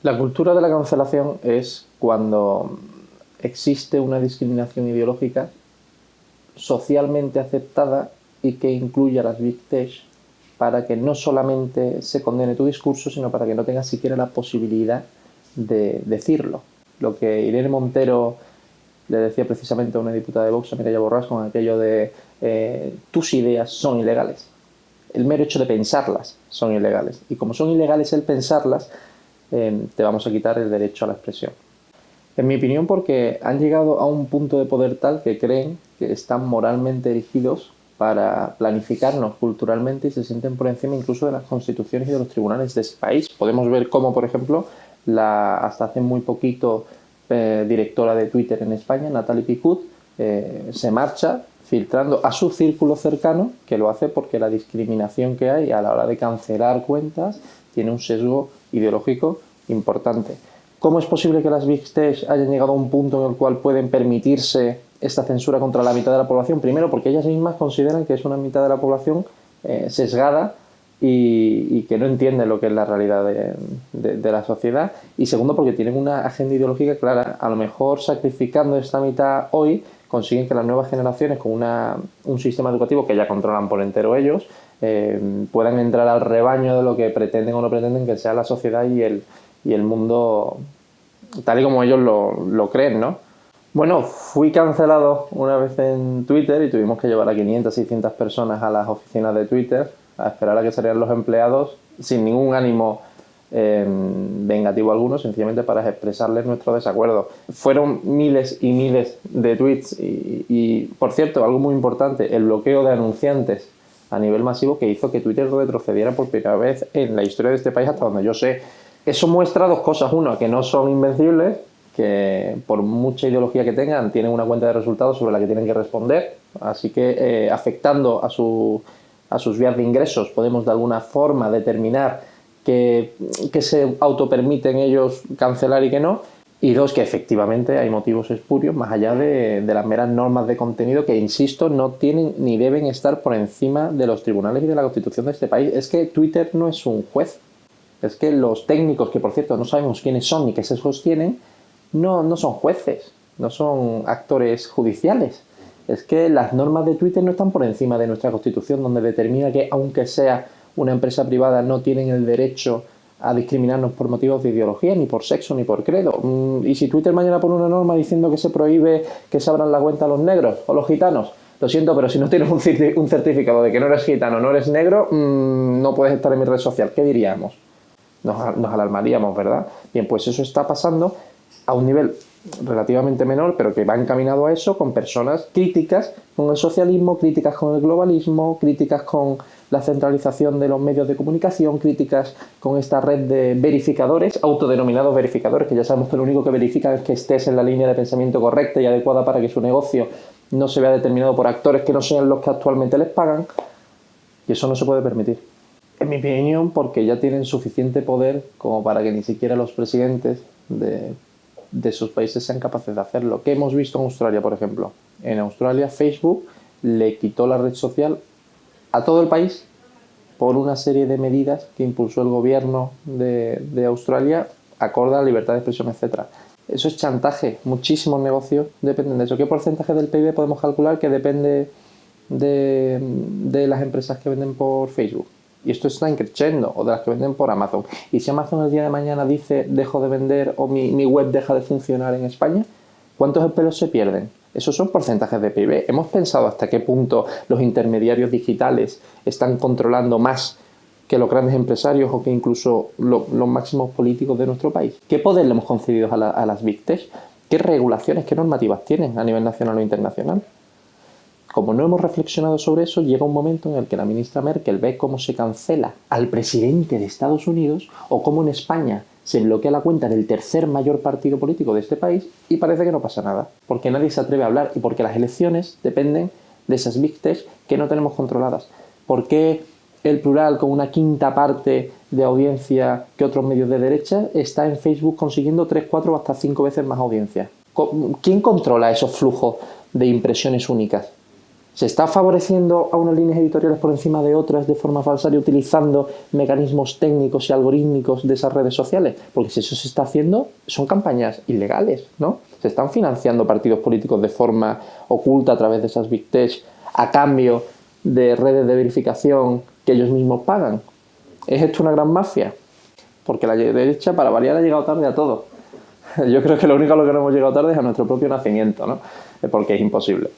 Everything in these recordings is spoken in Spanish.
La cultura de la cancelación es cuando existe una discriminación ideológica socialmente aceptada y que incluya las Big Tech para que no solamente se condene tu discurso, sino para que no tengas siquiera la posibilidad de decirlo. Lo que Irene Montero le decía precisamente a una diputada de Vox, a Mireia Borràs, con aquello de tus ideas son ilegales. El mero hecho de pensarlas son ilegales. Y como son ilegales el pensarlas, te vamos a quitar el derecho a la expresión. En mi opinión, porque han llegado a un punto de poder tal que creen que están moralmente erigidos para planificarnos culturalmente y se sienten por encima incluso de las constituciones y de los tribunales de ese país. Podemos ver cómo, por ejemplo, la hasta hace muy poquito directora de Twitter en España, Natalie Picut, se marcha filtrando a su círculo cercano, que lo hace porque la discriminación que hay a la hora de cancelar cuentas tiene un sesgo ideológico importante. ¿Cómo es posible que las Big Tech hayan llegado a un punto en el cual pueden permitirse esta censura contra la mitad de la población? Primero, porque ellas mismas consideran que es una mitad de la población sesgada y que no entiende lo que es la realidad de la sociedad. Y segundo, porque tienen una agenda ideológica clara. A lo mejor sacrificando esta mitad hoy consiguen que las nuevas generaciones, con un sistema educativo que ya controlan por entero ellos, puedan entrar al rebaño de lo que pretenden o no pretenden que sea la sociedad y el mundo tal y como ellos lo creen, ¿no? Bueno, fui cancelado una vez en Twitter y tuvimos que llevar a 500, 600 personas a las oficinas de Twitter a esperar a que salieran los empleados sin ningún ánimo vengativo alguno, sencillamente para expresarles nuestro desacuerdo. Fueron miles y miles de tweets y, por cierto, algo muy importante, el bloqueo de anunciantes a nivel masivo que hizo que Twitter retrocediera por primera vez en la historia de este país hasta donde yo sé. Eso muestra dos cosas. Uno, que no son invencibles, que por mucha ideología que tengan, tienen una cuenta de resultados sobre la que tienen que responder. Así que afectando a sus vías de ingresos, podemos de alguna forma determinar que se autopermiten ellos cancelar y que no. Y dos, que efectivamente hay motivos espurios más allá de las meras normas de contenido que, insisto, no tienen ni deben estar por encima de los tribunales y de la Constitución de este país. Es que Twitter no es un juez. Es que los técnicos, que por cierto no sabemos quiénes son ni qué sesgos tienen, no son jueces, no son actores judiciales. Es que las normas de Twitter no están por encima de nuestra Constitución, donde determina que, aunque sea una empresa privada, no tienen el derecho a discriminarnos por motivos de ideología, ni por sexo, ni por credo. Y si Twitter mañana pone una norma diciendo que se prohíbe que se abran la cuenta a los negros o los gitanos, lo siento, pero si no tienes un certificado de que no eres gitano, no eres negro, no puedes estar en mi red social. ¿Qué diríamos? Nos alarmaríamos, ¿verdad? Bien, pues eso está pasando a un nivel relativamente menor, pero que va encaminado a eso, con personas críticas con el socialismo, críticas con el globalismo, críticas con la centralización de los medios de comunicación, críticas con esta red de verificadores, autodenominados verificadores, que ya sabemos que lo único que verifican es que estés en la línea de pensamiento correcta y adecuada para que su negocio no se vea determinado por actores que no sean los que actualmente les pagan, y eso no se puede permitir. En mi opinión, porque ya tienen suficiente poder como para que ni siquiera los presidentes de sus países sean capaces de hacerlo. ¿Qué hemos visto en Australia, por ejemplo? En Australia, Facebook le quitó la red social a todo el país por una serie de medidas que impulsó el gobierno de Australia acorde a la libertad de expresión, etc. Eso es chantaje. Muchísimos negocios dependen de eso. ¿Qué porcentaje del PIB podemos calcular que depende de las empresas que venden por Facebook? Y esto está increciendo, o de las que venden por Amazon. Y si Amazon el día de mañana dice dejo de vender o mi web deja de funcionar en España, ¿cuántos empleos se pierden? Esos son porcentajes de PIB. ¿Hemos pensado hasta qué punto los intermediarios digitales están controlando más que los grandes empresarios o que incluso los máximos políticos de nuestro país? ¿Qué poder le hemos concedido a las Big Tech? ¿Qué regulaciones, qué normativas tienen a nivel nacional o internacional? Como no hemos reflexionado sobre eso, llega un momento en el que la ministra Merkel ve cómo se cancela al presidente de Estados Unidos o cómo en España se bloquea la cuenta del tercer mayor partido político de este país y parece que no pasa nada, porque nadie se atreve a hablar y porque las elecciones dependen de esas Big Tech que no tenemos controladas. ¿Por qué el Plural, con una quinta parte de audiencia que otros medios de derecha, está en Facebook consiguiendo 3, 4 o hasta 5 veces más audiencia? ¿Quién controla esos flujos de impresiones únicas? ¿Se está favoreciendo a unas líneas editoriales por encima de otras de forma falsaria utilizando mecanismos técnicos y algorítmicos de esas redes sociales? Porque si eso se está haciendo, son campañas ilegales, ¿no? Se están financiando partidos políticos de forma oculta a través de esas Big Tech a cambio de redes de verificación que ellos mismos pagan. ¿Es esto una gran mafia? Porque la derecha, para variar, ha llegado tarde a todo. Yo creo que lo único a lo que no hemos llegado tarde es a nuestro propio nacimiento, ¿no? Porque es imposible.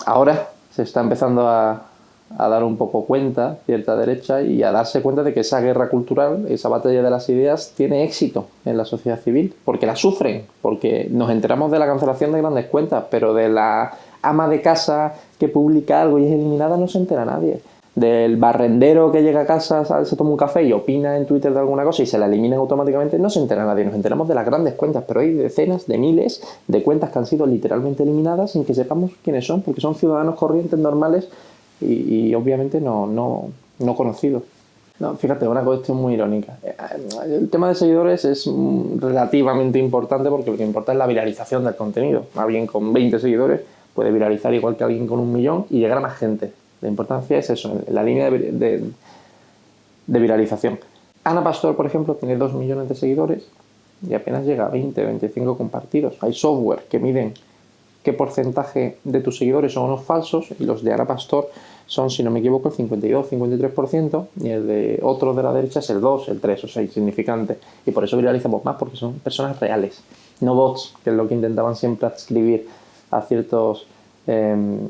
Ahora se está empezando a dar un poco cuenta, cierta derecha, y a darse cuenta de que esa guerra cultural, esa batalla de las ideas, tiene éxito en la sociedad civil, porque la sufren, porque nos enteramos de la cancelación de grandes cuentas, pero de la ama de casa que publica algo y es eliminada no se entera nadie. Del barrendero que llega a casa, se toma un café y opina en Twitter de alguna cosa y se la eliminan automáticamente, no se entera nadie. Nos enteramos de las grandes cuentas, pero hay decenas de miles de cuentas que han sido literalmente eliminadas sin que sepamos quiénes son, porque son ciudadanos corrientes, normales y obviamente no conocidos. No, fíjate, una cuestión muy irónica. El tema de seguidores es relativamente importante porque lo que importa es la viralización del contenido. Alguien con 20 seguidores puede viralizar igual que alguien con 1 millón y llegar a más gente. La importancia es eso, la línea de viralización. Ana Pastor, por ejemplo, tiene 2 millones de seguidores y apenas llega a 20, 25 compartidos. Hay software que miden qué porcentaje de tus seguidores son unos falsos y los de Ana Pastor son, si no me equivoco, el 52, 53% y el de otros de la derecha es el 2, el 3, o sea, insignificante. Y por eso viralizamos más, porque son personas reales, no bots, que es lo que intentaban siempre adscribir a ciertos... en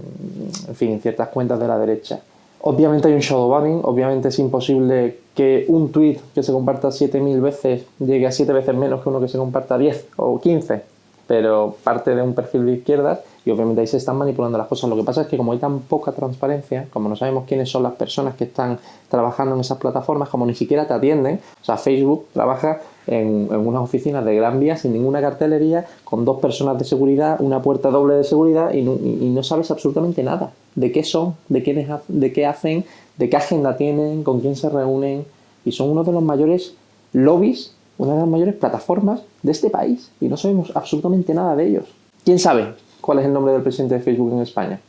fin, ciertas cuentas de la derecha. Obviamente hay un shadowbanning, obviamente es imposible que un tweet que se comparta 7.000 veces llegue a 7 veces menos que uno que se comparta 10 o 15, pero parte de un perfil de izquierdas y obviamente ahí se están manipulando las cosas. Lo que pasa es que como hay tan poca transparencia, como no sabemos quiénes son las personas que están trabajando en esas plataformas, como ni siquiera te atienden, o sea, Facebook trabaja en unas oficinas de Gran Vía sin ninguna cartelería, con 2 personas de seguridad, una puerta doble de seguridad y no sabes absolutamente nada de qué son, de qué hacen, de qué agenda tienen, con quién se reúnen, y son uno de los mayores lobbies, una de las mayores plataformas de este país y no sabemos absolutamente nada de ellos. ¿Quién sabe cuál es el nombre del presidente de Facebook en España?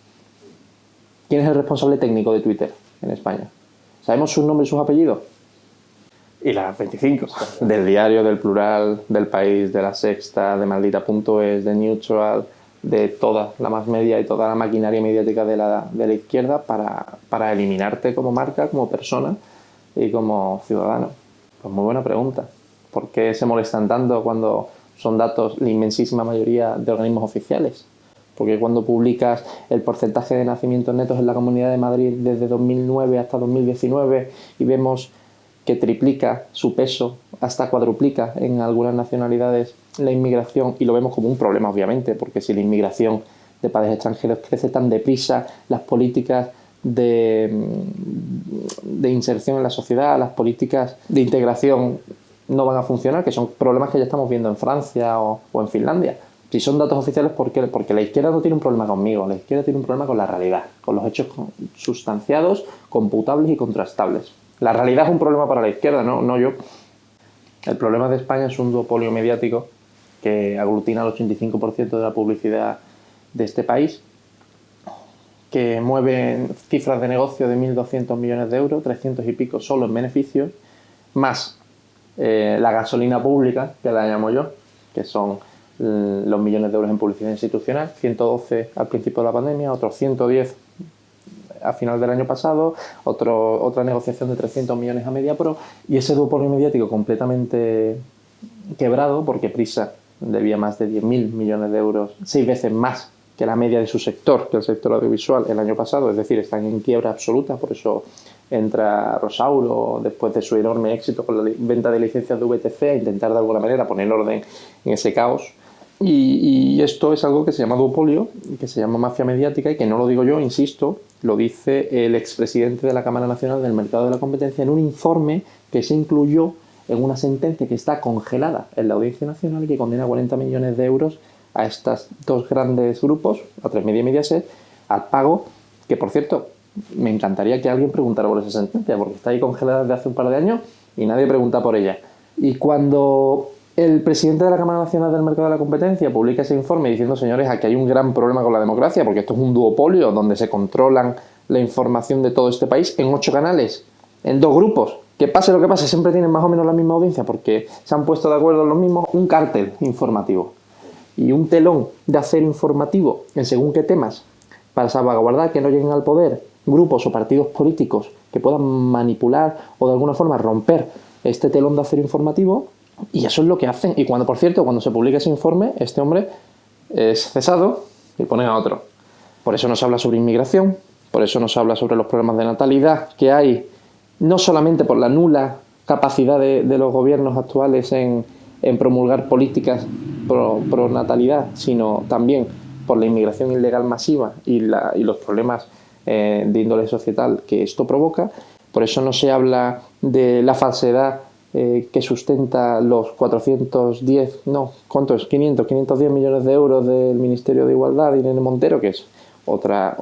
¿Quién es el responsable técnico de Twitter en España? ¿Sabemos sus nombres y sus apellidos? Y las 25 del Diario, del Plural, del País, de La Sexta, de Maldita.es, de Neutral, de toda la más media y toda la maquinaria mediática de la izquierda para eliminarte como marca, como persona y como ciudadano. Pues muy buena pregunta. ¿Por qué se molestan tanto cuando son datos, la inmensísima mayoría, de organismos oficiales? Porque cuando publicas el porcentaje de nacimientos netos en la Comunidad de Madrid desde 2009 hasta 2019 y vemos que triplica su peso, hasta cuadruplica en algunas nacionalidades la inmigración, y lo vemos como un problema obviamente, porque si la inmigración de padres extranjeros crece tan deprisa, las políticas de inserción en la sociedad, las políticas de integración no van a funcionar, que son problemas que ya estamos viendo en Francia o en Finlandia. Si son datos oficiales, ¿por qué? Porque la izquierda no tiene un problema conmigo, la izquierda tiene un problema con la realidad, con los hechos sustanciados, computables y contrastables. La realidad es un problema para la izquierda, no yo. El problema de España es un duopolio mediático que aglutina el 85% de la publicidad de este país, que mueve cifras de negocio de 1.200 millones de euros, 300 y pico solo en beneficios, más la gasolina pública, que la llamo yo, que son los millones de euros en publicidad institucional, 112 al principio de la pandemia, otros 110 a final del año pasado, otra negociación de 300 millones a Mediapro, y ese duopolio mediático completamente quebrado, porque Prisa debía más de 10.000 millones de euros, 6 veces más que la media de su sector, que el sector audiovisual, el año pasado, es decir, están en quiebra absoluta, por eso entra Rosauro después de su enorme éxito con la venta de licencias de VTC a intentar de alguna manera poner orden en ese caos. Y esto es algo que se llama duopolio, que se llama mafia mediática, y que no lo digo yo, insisto, lo dice el expresidente de la Cámara Nacional del Mercado de la Competencia en un informe que se incluyó en una sentencia que está congelada en la Audiencia Nacional y que condena 40 millones de euros a estos 2 grandes grupos, a 3Media y Mediaset, al pago, que por cierto, me encantaría que alguien preguntara por esa sentencia, porque está ahí congelada desde hace un par de años y nadie pregunta por ella. Y cuando El presidente de la Cámara Nacional del Mercado de la Competencia publica ese informe diciendo, señores, aquí hay un gran problema con la democracia porque esto es un duopolio donde se controlan la información de todo este país en 8 canales, en 2 grupos. Que pase lo que pase, siempre tienen más o menos la misma audiencia porque se han puesto de acuerdo en los mismos, un cártel informativo y un telón de acero informativo en según qué temas para salvaguardar que no lleguen al poder grupos o partidos políticos que puedan manipular o de alguna forma romper este telón de acero informativo. Y eso es lo que hacen. Y cuando, por cierto, cuando se publica ese informe, este hombre es cesado y ponen a otro. Por eso no se habla sobre inmigración, por eso no se habla sobre los problemas de natalidad que hay, no solamente por la nula capacidad de los gobiernos actuales en promulgar políticas pro natalidad, sino también por la inmigración ilegal masiva y los problemas de índole societal que esto provoca. Por eso no se habla de la falsedad que sustenta los 410, no, ¿cuánto es? 510 millones de euros del Ministerio de Igualdad de Irene Montero, que es otra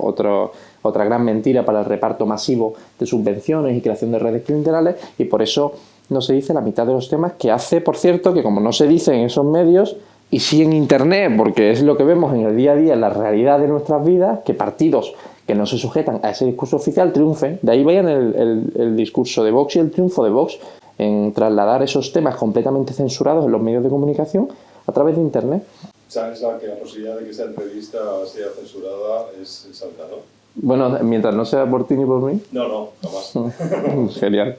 gran mentira para el reparto masivo de subvenciones y creación de redes clientelares, y por eso no se dice la mitad de los temas que hace, por cierto, que como no se dice en esos medios, y sí en Internet, porque es lo que vemos en el día a día, en la realidad de nuestras vidas, que partidos que no se sujetan a ese discurso oficial triunfen. De ahí vayan el discurso de Vox y el triunfo de Vox en trasladar esos temas completamente censurados en los medios de comunicación a través de Internet. ¿Sabes que la posibilidad de que esa entrevista sea censurada es alta, no? Bueno, mientras no sea por ti ni por mí. No, jamás. Genial.